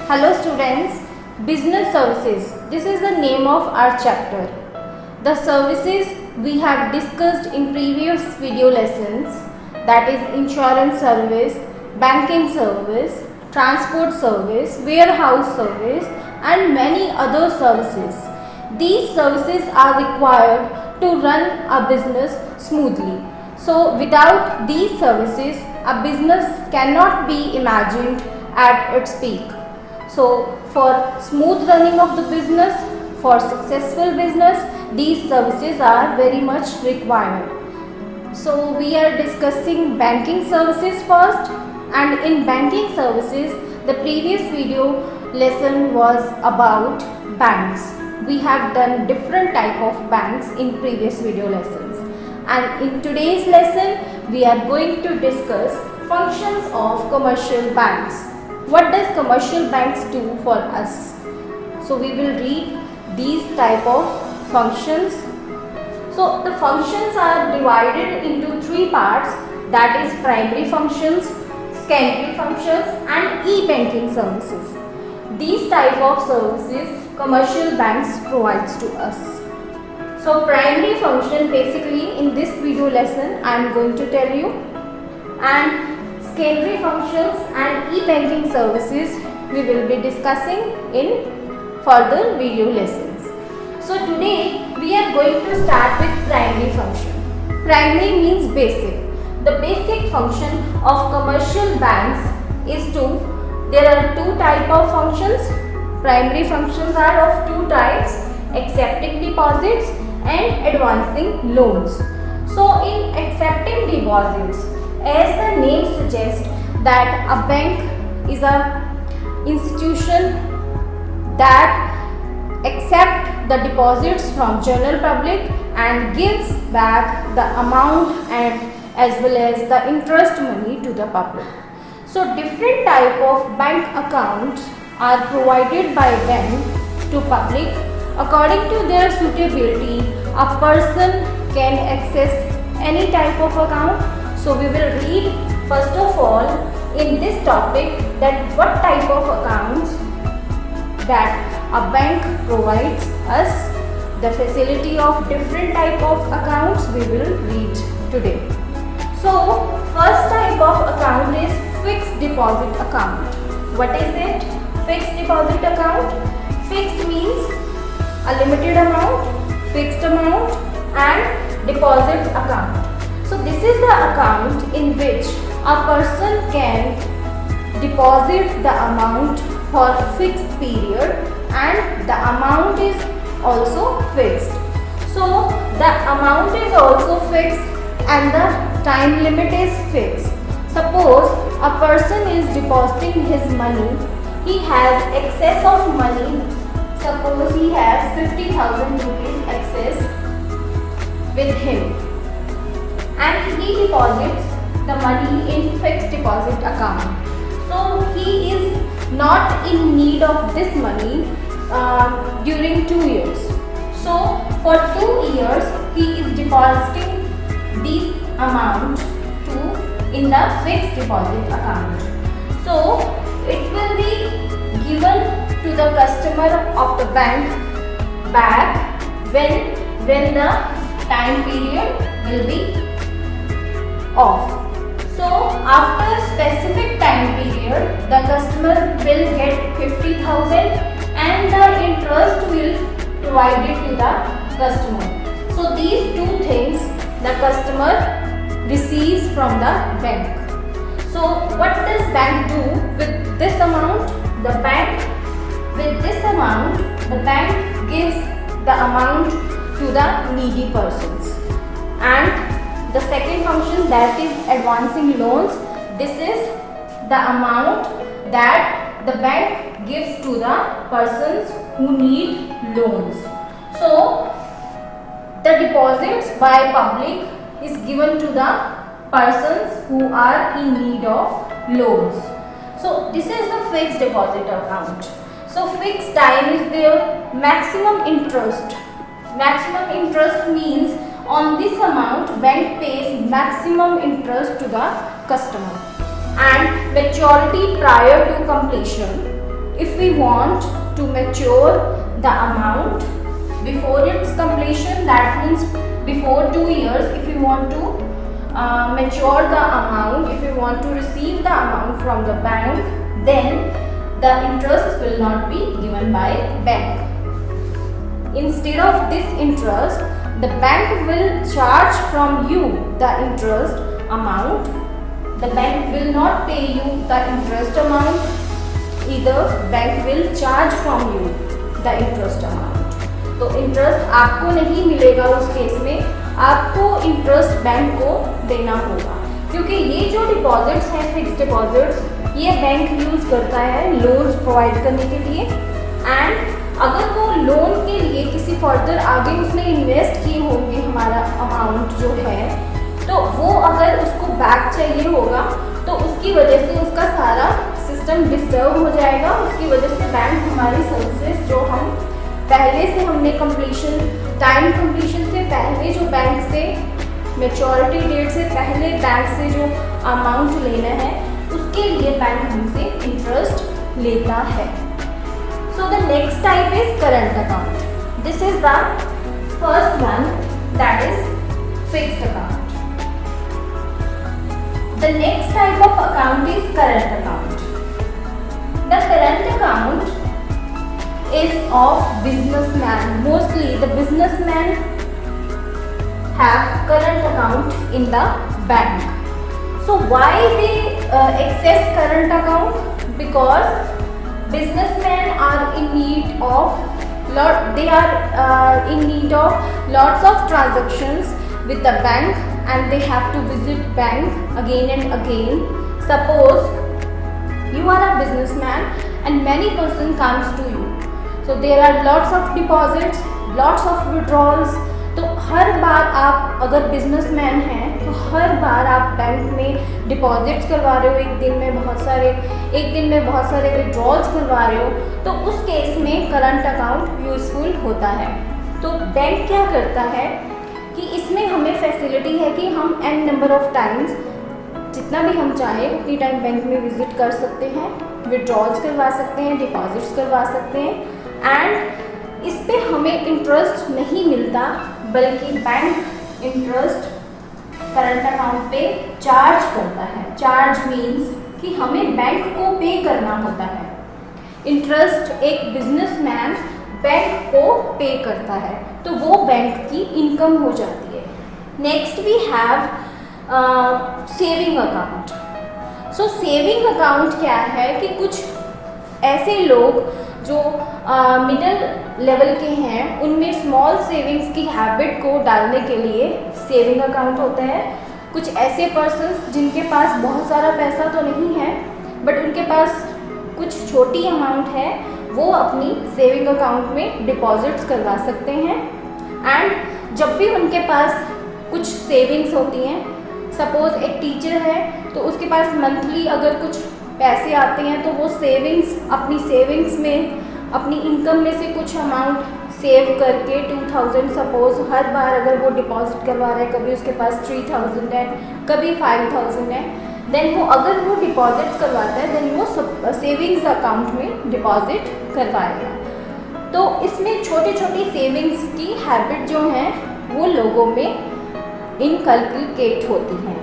Hello students, Business Services. This is the name of our chapter. The services we have discussed in previous video lessons, that is insurance service, banking service, transport service, warehouse service and many other services. These services are required to run a business smoothly. So without these services, a business cannot be imagined at its peak. So for smooth running of the business, for successful business, these services are very much required. So we are discussing banking services first, and in banking services the previous video lesson was about banks. We have done different type of banks in previous video lessons, and in today's lesson we are going to discuss functions of commercial banks. What does commercial banks do for us? So we will read these type of functions. So the functions are divided into three parts, that is primary functions, secondary functions and e-banking services. These type of services commercial banks provides to us. So primary function, basically in this video lesson I am going to tell you, and secondary functions and e-banking services we will be discussing in further video lessons. So today we are going to start with primary function. Primary means basic. The basic function of commercial banks is there are two type of functions. Primary functions are of two types: accepting deposits and advancing loans. So in accepting deposits, as the name suggests, that a bank is a institution that accepts the deposits from general public and gives back the amount and as well as the interest money to the public. So different type of bank accounts are provided by them to public. According to their suitability, a person can access any type of account. So we will read first of all in this topic that what type of accounts that a bank provides us. The facility of different type of accounts we will read today. So first type of account is fixed deposit account. What is it? Fixed deposit account. Fixed means a limited amount, fixed amount and deposit account. So this is the account in which a person can deposit the amount for fixed period and the amount is also fixed. So the amount is also fixed and the time limit is fixed. Suppose a person is depositing his money, he has excess of money. Suppose he has 50,000 rupees excess with him, and he deposits the money in fixed deposit account. So he is not in need of this money during 2 years. So for 2 years he is depositing this amount in the fixed deposit account. So it will be given to the customer of the bank back when the time period will be off. So after specific time period, the customer will get 50,000 and the interest will provided to the customer. So these two things the customer receives from the bank. So what does bank do with this amount? The bank gives the amount to the needy persons. And the second function, that is advancing loans. This is the amount that the bank gives to the persons who need loans. So the deposits by public is given to the persons who are in need of loans. So this is the fixed deposit account. So fixed time is there. Maximum interest. Maximum interest means on this amount bank pays maximum interest to the customer. And maturity prior to completion. if we want to mature the amount before its completion, that means before 2 years, if we want to mature the amount, if we want to receive the amount from the bank, then the interest will not be given by bank. Instead of this interest, the bank will charge from you the interest amount. The bank will not pay you the interest amount, either bank will charge from you the interest amount. तो interest आपको नहीं मिलेगा उस case में, आपको interest bank को देना होगा, क्योंकि ये जो डिपॉजिट्स हैं, फिक्स डिपॉजिट्स, ये बैंक यूज़ करता है लोन्स प्रोवाइड करने के लिए। एंड अगर वो लोन के लिए किसी फर्दर आगे उसने इन्वेस्ट किए होंगे हमारा अमाउंट जो है, तो वो अगर उसको बैक चाहिए होगा तो उसकी वजह से उसका सारा सिस्टम डिस्टर्ब हो जाएगा। उसकी वजह से बैंक हमारी सर्विसेज जो हम पहले से हमने कंप्लीशन टाइम कंप्लीशन से पहले जो बैंक से मैच्योरिटी डेट से पहले बैंक से जो अमाउंट लेना है उसके लिए बैंक हमसे इंटरेस्ट लेता है। So the next type is current account. This is the first one, that is fixed account. The next type of account is current account. The current account is of businessman. Mostly the businessmen have current account in the bank. So why they access current account? Because businessmen are in need of they are in need of lots of transactions with the bank, and they have to visit bank again and again. Suppose you are a businessman and many person comes to you, so there are lots of deposits, lots of withdrawals. तो हर बार आप अगर businessman हैं तो हर बार आप bank में deposits करवा रहे हो, एक दिन में बहुत सारे विड्रॉल्स करवा रहे हो, तो उस केस में करंट अकाउंट यूजफुल होता है। तो बैंक क्या करता है कि इसमें हमें फैसिलिटी है कि हम n नंबर ऑफ टाइम्स जितना भी हम चाहें उतनी टाइम बैंक में विजिट कर सकते हैं, विड्रॉल्स करवा सकते हैं, डिपॉजिट्स करवा सकते हैं, एंड इस पे हमें इंटरेस्ट नहीं मिलता, बल्कि बैंक इंटरेस्ट करंट अकाउंट पे चार्ज करता है। चार्ज मीन्स कि हमें बैंक को पे करना होता है। इंटरेस्ट एक बिजनेसमैन बैंक को पे करता है, तो वो बैंक की इनकम हो जाती है। Next we have saving account. So saving account क्या है कि कुछ ऐसे लोग जो मिडिल लेवल के हैं, उनमें स्मॉल सेविंग्स की हैबिट को डालने के लिए सेविंग अकाउंट होता है। कुछ ऐसे पर्सन्स जिनके पास बहुत सारा पैसा तो नहीं है, बट उनके पास कुछ छोटी अमाउंट है, वो अपनी सेविंग अकाउंट में डिपॉजिट्स करवा सकते हैं। एंड जब भी उनके पास कुछ सेविंग्स होती हैं, सपोज एक टीचर है तो उसके पास मंथली अगर कुछ पैसे आते हैं, तो वो अपनी सेविंग्स में अपनी इनकम में से कुछ अमाउंट सेव करके 2000 सपोज हर बार अगर वो डिपॉजिट करवा रहा है, कभी उसके पास 3000 है, कभी 5000 है, देन वो अगर वो डिपॉजिट्स करवाता है, देन वो सेविंग्स अकाउंट में डिपॉजिट करवाएगा। तो इसमें छोटी छोटी सेविंग्स की हैबिट जो है वो लोगों में इनकल्केट होती हैं।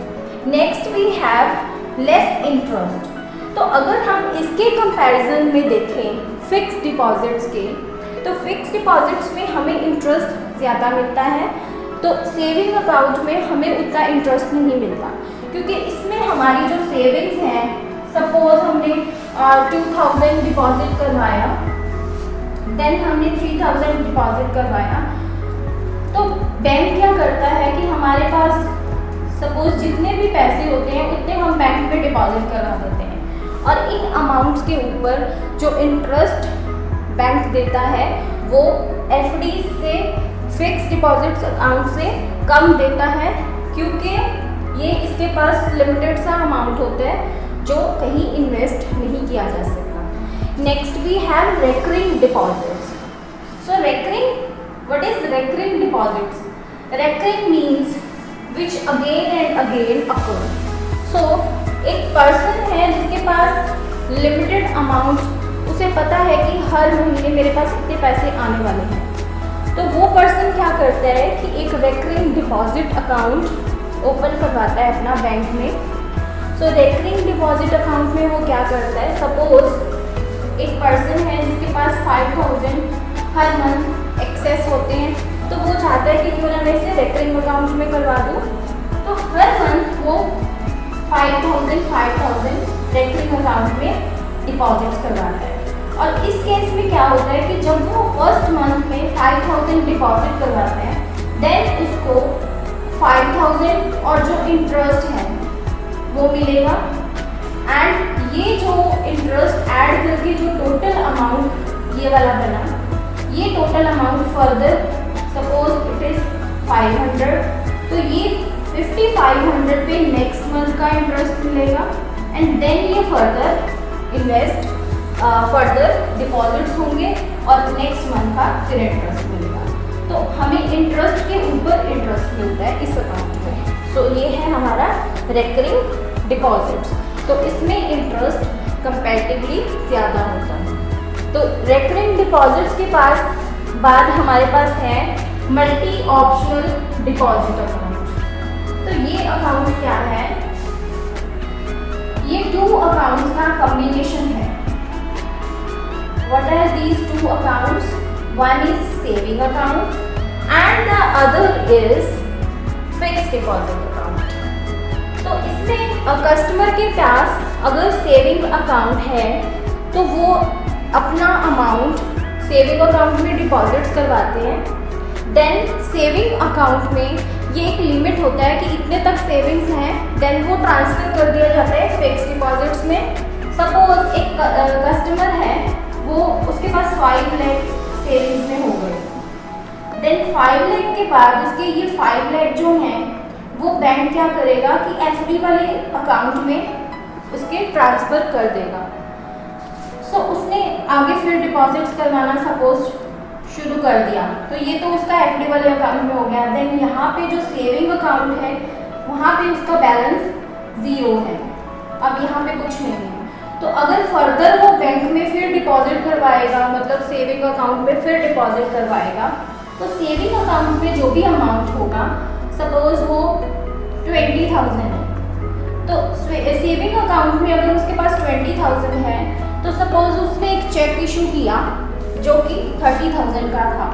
Next we have less interest. तो अगर हम इसके कंपैरिजन में देखें फिक्स डिपॉजिट्स के, तो फिक्स डिपॉजिट्स में हमें इंटरेस्ट ज़्यादा मिलता है, तो सेविंग अकाउंट में हमें उतना इंटरेस्ट नहीं मिलता, क्योंकि इसमें हमारी जो सेविंग्स हैं, सपोज हमने 2000 डिपॉजिट करवाया, देन हमने 3000 डिपॉजिट करवाया, तो बैंक क्या करता है कि हमारे पास सपोज जितने भी पैसे होते हैं उतने हम बैंक में डिपॉजिट करवा देते हैं, और इन अमाउंट्स के ऊपर जो इंटरेस्ट बैंक देता है वो एफडी से फिक्स डिपॉजिट अकाउंट से कम देता है, क्योंकि ये इसके पास लिमिटेड सा अमाउंट होता है जो कहीं इन्वेस्ट नहीं किया जा सकता। Next we have recurring deposits. So recurring, what is recurring deposits? Recurring means which again and again occur. So एक पर्सन है जिसके पास लिमिटेड अमाउंट उसे पता है कि हर महीने मेरे पास कितने पैसे आने वाले हैं, तो वो पर्सन क्या करता है कि एक रेकरिंग डिपॉजिट अकाउंट ओपन करवाता है अपना बैंक में। सो रेकरिंग डिपॉजिट अकाउंट में वो क्या करता है, सपोज एक पर्सन है जिसके पास 5000 हर मंथ एक्सेस होते हैं, तो वो चाहता है कि क्यों ना मैं इसे रेकरिंग अकाउंट में करवा दूँ। तो हर मंथ वो 5000 रेकरिंग अकाउंट में डिपॉजिट्स करवाता है। और इस केस में क्या होता है कि जब वो फर्स्ट मंथ में 5000 डिपॉजिट करवाते हैं, देन उसको 5000 और जो इंटरेस्ट है वो मिलेगा, एंड ये जो इंटरेस्ट ऐड करके जो टोटल अमाउंट ये वाला बना, ये total amount further suppose it is 500, तो ये 5500 पे नेक्स्ट मंथ का इंटरेस्ट मिलेगा, एंड देन ये फर्दर इन्वेस्ट फर्दर डिपॉजिट्स होंगे और नेक्स्ट मंथ का फिर इंटरेस्ट मिलेगा। तो हमें इंटरेस्ट के ऊपर इंटरेस्ट मिलता है इस अकाउंट में। सो ये है हमारा रेकरिंग डिपॉजिट्स। तो इसमें इंटरेस्ट कंपैरेटिवली ज़्यादा होता है। तो रेकरिंग डिपॉजिट्स के बाद हमारे पास है मल्टी ऑप्शनल डिपॉजिट अकाउंट। तो ये अकाउंट क्या है, ये 2 अकाउंट्स का कॉम्बिनेशन है। What are these 2 accounts? One is saving account and the other is fixed deposit account. तो इसमें कस्टमर के पास अगर सेविंग अकाउंट है तो वो अपना अमाउंट सेविंग अकाउंट में डिपॉजिट्स करवाते हैं। देन सेविंग अकाउंट में ये एक लिमिट होता है कि इतने तक सेविंग्स हैं, देन वो ट्रांसफ़र कर दिया जाता है फिक्स डिपॉजिट्स में। सपोज एक कस्टमर है, वो उसके पास 5 लाख सेविंग्स में हो गए, देन 5 लाख के बाद उसके ये 5 लाख जो हैं वो बैंक क्या करेगा कि एफडी वाले अकाउंट में उसके ट्रांसफ़र कर देगा। सो उसने आगे फिर डिपॉजिट्स करवाना सपोज शुरू कर दिया, तो ये तो उसका एफडी वाले अकाउंट में हो गया। देन यहाँ पे जो सेविंग अकाउंट है वहाँ पे उसका बैलेंस 0 है, अब यहाँ पे कुछ नहीं है। तो अगर फर्दर वो बैंक में फिर डिपॉजिट करवाएगा, मतलब सेविंग अकाउंट में फिर डिपॉजिट करवाएगा, तो सेविंग अकाउंट में जो भी अमाउंट होगा, सपोज वो 20,000 है, तो सेविंग अकाउंट में अगर उसके पास 20,000 है, तो सपोज उसने एक चेक इशू किया जो कि 30,000 का था।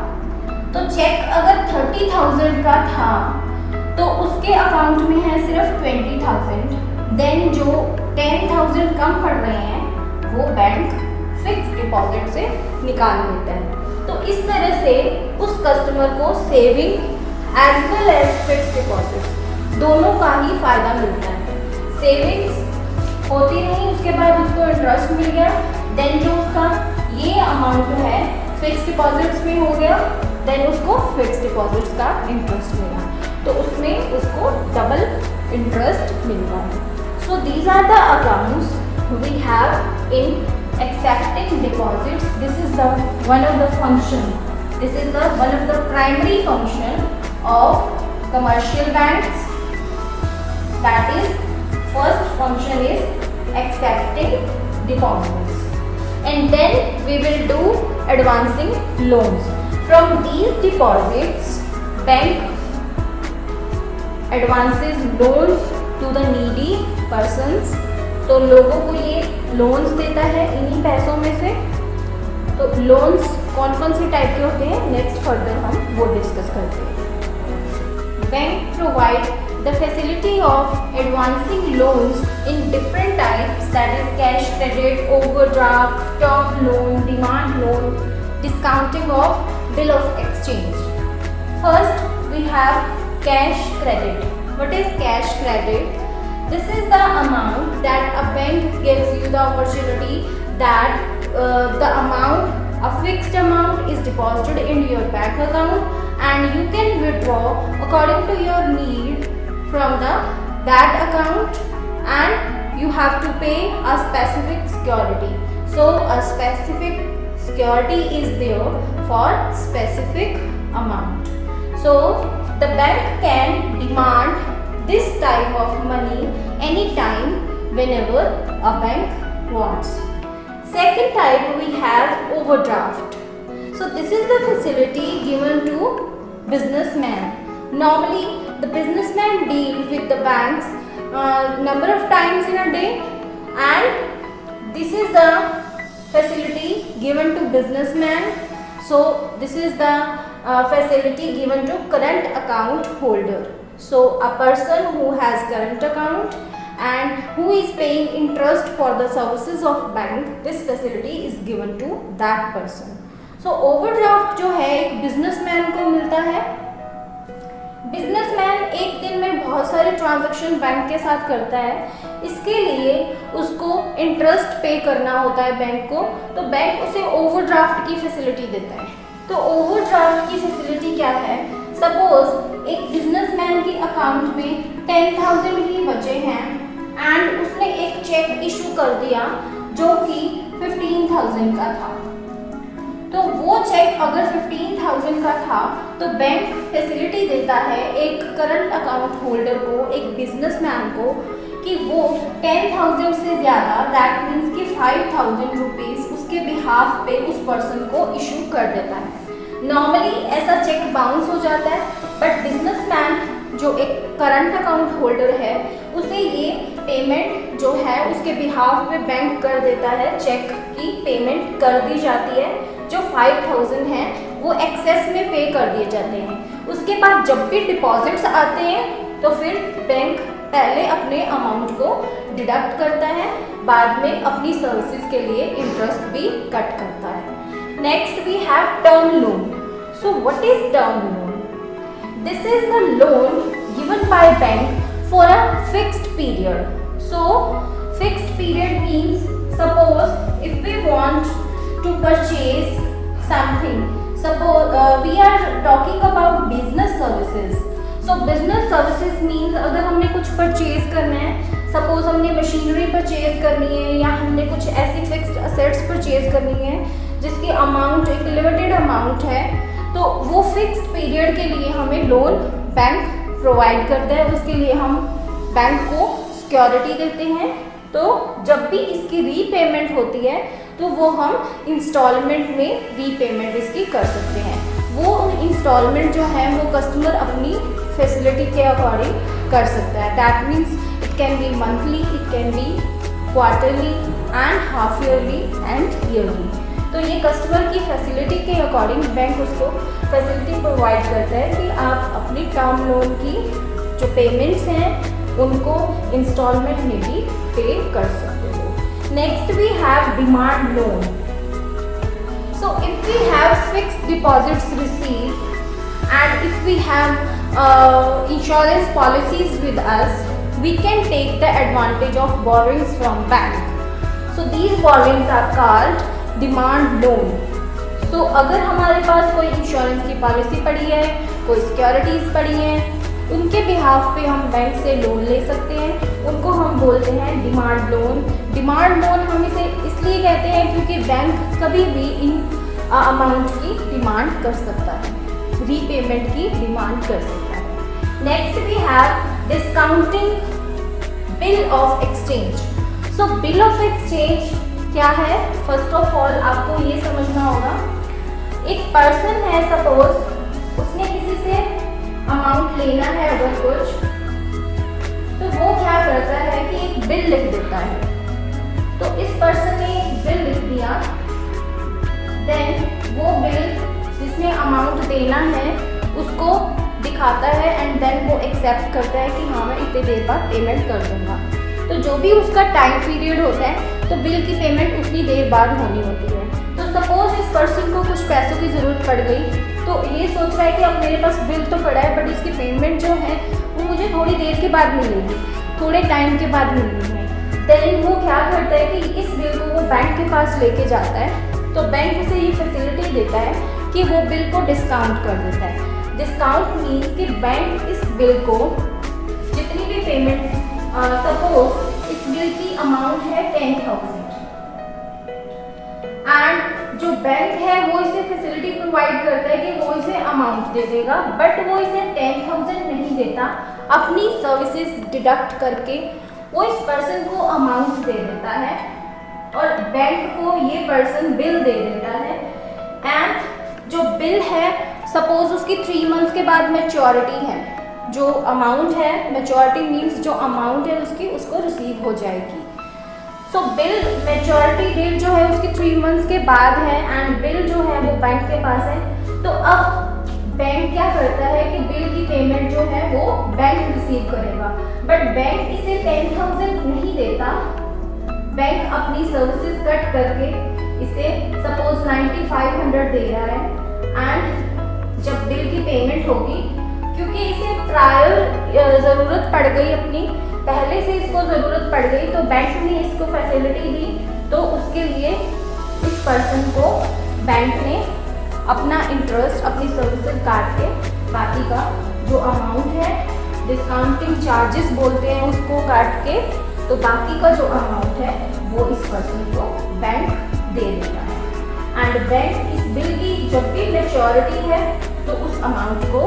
तो चेक अगर 30,000 का था तो उसके अकाउंट में है सिर्फ 20,000, देन जो 10,000 कम पड़ रहे हैं वो बैंक फिक्स डिपॉजिट से निकाल देता है। तो इस तरह से उस कस्टमर को saving as well as fix deposit दोनों का ही फायदा मिलता है। सेविंग्स होती रही, उसके बाद उसको इंटरेस्ट मिल गया, देन जो उसका ये अमाउंट जो है फिक्स डिपॉजिट्स में हो गया, देन उसको फिक्स डिपॉजिट्स का इंटरेस्ट मिला, तो उसमें उसको डबल इंटरेस्ट मिल रहा है। So these are the accounts we have in accepting deposits. This is the one of the function. This is the one of the primary function of commercial banks. That is, first function is accepting deposits, and then we will do advancing loans. From these deposits, bank advances loans to the needy persons. तो लोगों को ये loans देता है इन्हीं पैसों में से। तो लोन्स कौन कौन से टाइप के होते हैं, नेक्स्ट फर्दर हम वो डिस्कस करते हैं। Bank provide the facility of advancing loans in different types, that is cash credit, overdraft, term loan, demand loan, discounting of bill of exchange. First we have cash credit. What is cash credit? This is the amount that a bank gives you the opportunity that the amount, a fixed amount is deposited into your bank account and you can withdraw according to your need from that account, and you have to pay a specific security. So a specific security is there for specific amount. So the bank can demand this type of money anytime whenever a bank wants. Second type we have overdraft. So this is the facility given to businessman. Normally the businessman deal with the banks number of times in a day, and this is the facility given to businessman. So this is the facility given to current account holder. So a person who has current account and who is paying interest for the services of bank, this facility is given to that person. So overdraft जो है एक businessman को मिलता है. Businessman एक दिन में बहुत सारे ट्रांजैक्शन बैंक के साथ करता है, इसके लिए उसको इंटरेस्ट पे करना होता है बैंक को, तो बैंक उसे ओवरड्राफ्ट की फैसिलिटी देता है. तो ओवरड्राफ्ट की फैसिलिटी क्या है? सपोज एक बिजनेसमैन की अकाउंट में 10,000 ही बचे हैं एंड उसने एक चेक इशू कर दिया जो कि 15,000 का था. तो वो चेक अगर 15,000 का था तो बैंक फैसिलिटी देता है एक करंट अकाउंट होल्डर को, एक बिजनेसमैन को, कि वो 10,000 से ज़्यादा, दैट मीन्स कि 5,000 रुपीज़ उसके बिहाफ पे उस पर्सन को इशू कर देता है. नॉर्मली ऐसा चेक बाउंस हो जाता है, बट बिजनेसमैन जो एक करंट अकाउंट होल्डर है उसे ये पेमेंट जो है उसके बिहाफ पे बैंक कर देता है, चेक की पेमेंट कर दी जाती है. जो 5,000 हैं वो एक्सेस में पे कर दिए जाते हैं. उसके बाद जब भी डिपॉजिट्स आते हैं तो फिर बैंक पहले अपने अमाउंट को डिडक्ट करता है, बाद में अपनी सर्विसेज के लिए इंटरेस्ट भी कट करता है. Next we have term loan. So what is term loan? This is the loan given by bank for a fixed period. So fixed period means suppose if we want to purchase something, suppose we are talking about business services. So business services means अगर हमने कुछ purchase करना है, suppose हमने machinery purchase करनी है या हमने कुछ ऐसी फिक्स्ड असेट्स परचेज करनी है जिसकी अमाउंट एक लिमिटेड अमाउंट है, तो वो फिक्स्ड पीरियड के लिए हमें लोन बैंक प्रोवाइड करता है. उसके लिए हम बैंक को सिक्योरिटी देते हैं. तो जब भी इसकी रीपेमेंट होती है तो वो हम इंस्टॉलमेंट में रीपेमेंट इसकी कर सकते हैं. वो इंस्टॉलमेंट जो है वो कस्टमर अपनी फैसिलिटी के अकॉर्डिंग कर सकता है. That means it can be monthly, it can be quarterly and half yearly and yearly. तो ये कस्टमर की फैसिलिटी के अकॉर्डिंग बैंक उसको फैसिलिटी प्रोवाइड करता है कि आप अपनी टर्म लोन की जो पेमेंट्स हैं उनको इंस्टॉलमेंट में भी पे कर सकते हो. Next we have demand loan. So if we have fixed deposits received and if we have insurance policies with us, we can take the advantage of borrowings from bank. So these borrowings are called demand loan. तो अगर हमारे पास कोई insurance की policy पड़ी है, कोई securities पड़ी हैं, उनके बिहाफ पे हम बैंक से लोन ले सकते हैं. उनको हम बोलते हैं डिमांड लोन. डिमांड लोन हम इसे इसलिए कहते हैं क्योंकि बैंक कभी भी इन अमाउंट की डिमांड कर सकता है, रीपेमेंट की डिमांड कर सकता है. Next we have discounting bill of exchange. So bill of exchange क्या है? फर्स्ट ऑफ ऑल आपको ये समझना होगा, एक पर्सन है, सपोज उसने किसी से अमाउंट लेना है अगर कुछ, तो वो क्या करता है कि एक बिल लिख देता है. तो इस पर्सन ने एक बिल लिख दिया, देन वो बिल जिसने अमाउंट देना है उसको दिखाता है एंड देन वो एक्सेप्ट करता है कि हाँ मैं इतने देर बाद पेमेंट कर दूंगा. तो जो भी उसका टाइम पीरियड होता है तो बिल की पेमेंट उतनी देर बाद होनी होती है. तो सपोज इस पर्सन को कुछ पैसों की ज़रूरत पड़ गई, तो ये सोच रहा है कि अब मेरे पास बिल तो पड़ा है बट इसकी पेमेंट जो है वो मुझे थोड़ी देर के बाद मिलेगी, थोड़े टाइम के बाद मिलनी है. देन वो क्या करता है कि इस बिल को वो बैंक के पास लेके जाता है. तो बैंक उसे ये फैसिलिटी देता है कि वो बिल को डिस्काउंट कर देता है. डिस्काउंट मीन्स कि बैंक इस बिल को जितनी भी पेमेंट, सपोज इस बिल की अमाउंट है 10,000 एंड जो बैंक है वो इसे फैसिलिटी प्रोवाइड करता है कि वो इसे अमाउंट दे देगा, बट वो इसे 10,000 नहीं देता. अपनी सर्विसेज डिडक्ट करके वो इस पर्सन को अमाउंट दे देता है और बैंक को ये पर्सन बिल दे देता है। एंड जो बिल है, सपोज उसकी 3 मंथ्स के बाद मैच्योरिटी है, जो अमाउंट है, मैच्योरिटी मीन्स जो अमाउंट है उसकी, उसको रिसीव हो जाएगी। सो बिल मैच्योरिटी डेट जो है उसकी 3 मंथ्स के बाद है एंड बिल जो है वो बैंक के पास है। तो अब बैंक क्या करता है कि बिल की पेमेंट जो है वो बैंक रिसीव करेगा, बट बैंक इसे 10,000 नहीं देता। बैंक अपनी सर्विसेज कट करके इसे सपोज 9500 दे रहा है एंड जब बिल की पेमेंट होगी, क्योंकि इसे प्रायर ज़रूरत पड़ गई, अपनी पहले से इसको ज़रूरत पड़ गई, तो बैंक ने इसको फैसिलिटी दी, तो उसके लिए इस पर्सन को बैंक ने अपना इंटरेस्ट, अपनी सर्विसेज काट के बाकी का जो अमाउंट है, डिस्काउंटिंग चार्जेस बोलते हैं उसको, काट के तो बाकी का जो अमाउंट है वो इस पर्सन को बैंक दे देता है। एंड बैंक इस बिल की जब भी मैच्योरिटी है तो उस अमाउंट को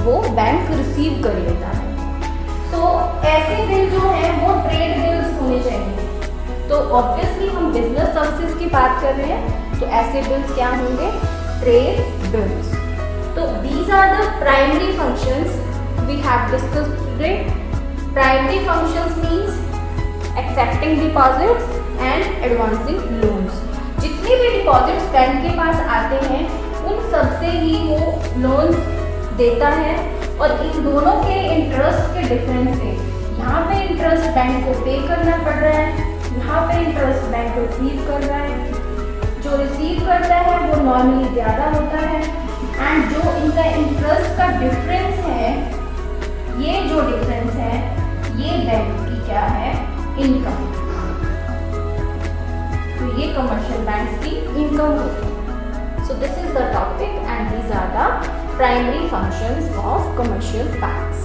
वो बैंक रिसीव कर लेता है। तो ऐसे बिल जो है वो ट्रेड बिल्स होने चाहिए। तो ऑब्वियसली हम बिजनेस सर्विसेज की बात कर रहे हैं, तो ऐसे बिल्स क्या होंगे? Trade bills. तो these are the primary functions we have discussed today. Primary functions means accepting deposits and advancing loans. जितने भी डिपॉजिट्स बैंक के पास आते हैं उन सब से ही वो लोन्स देता है, और इन दोनों के इंटरेस्ट के डिफरेंस से यहाँ पे इंटरेस्ट बैंक को पे करना पड़ रहा है, यहाँ पे इंटरेस्ट बैंक रिसीव कर रहा है। जो रिसीव करता है वो नॉर्मली ज़्यादा होता है, एंड जो इनका इंटरेस्ट का डिफरेंस है, ये जो डिफरेंस है ये बैंक की क्या है? इनकम। तो ये कमर्शियल बैंक्स की इनकम होती है। So this is the topic and these are the primary functions of commercial banks.